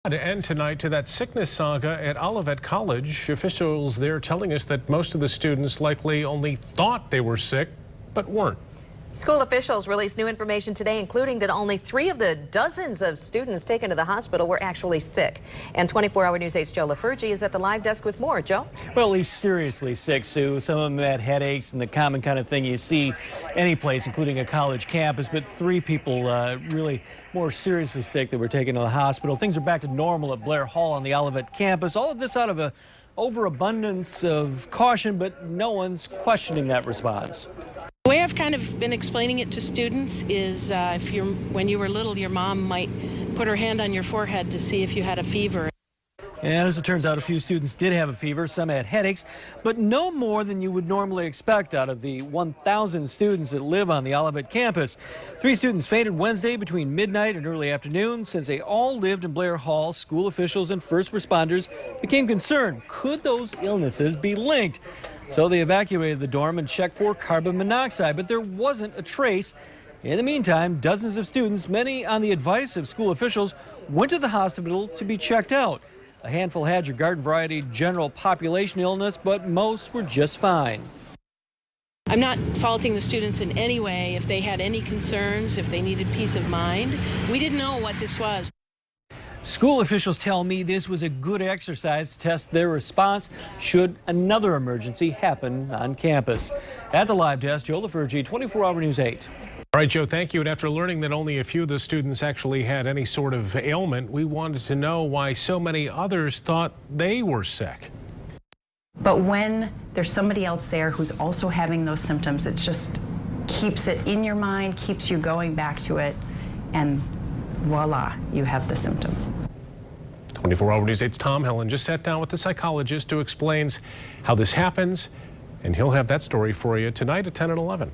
To end tonight to that sickness saga at Olivet College. Officials there telling us that most of the students likely only thought they were sick, but weren't. School officials released new information today, including that only 3 of the dozens of students taken to the hospital were actually sick. And 24-hour News 8's Joe LaFurgey is at the live desk with more. Joe? Well, at least seriously sick, Sue. Some of them had headaches and the common kind of thing you see any place, including a college campus. But 3 people really more seriously sick that were taken to the hospital. Things are back to normal at Blair Hall on the Olivet campus. All of this out of an overabundance of caution, but no one's questioning that response. The way I've kind of been explaining it to students is when you were little, your mom might put her hand on your forehead to see if you had a fever. And as it turns out, a few students did have a fever, some had headaches, but no more than you would normally expect out of the 1,000 students that live on the Olivet campus. 3 students fainted Wednesday between midnight and early afternoon. Since they all lived in Blair Hall, school officials and first responders became concerned. Could those illnesses be linked? So they evacuated the dorm and checked for carbon monoxide, but there wasn't a trace. In the meantime, dozens of students, many on the advice of school officials, went to the hospital to be checked out. A handful had your garden variety general population illness, but most were just fine. I'm not faulting the students in any way if they had any concerns, if they needed peace of mind. We didn't know what this was. School officials tell me this was a good exercise to test their response should another emergency happen on campus. At the live desk, Joe LaFurgey, 24-hour News 8. All right, Joe, thank you. And after learning that only a few of the students actually had any sort of ailment, we wanted to know why so many others thought they were sick. But when there's somebody else there who's also having those symptoms, it just keeps it in your mind, keeps you going back to it, and voila, you have the symptom. 24-hour News 8's Tom Helen just sat down with the psychologist who explains how this happens, and he'll have that story for you tonight at 10 and 11.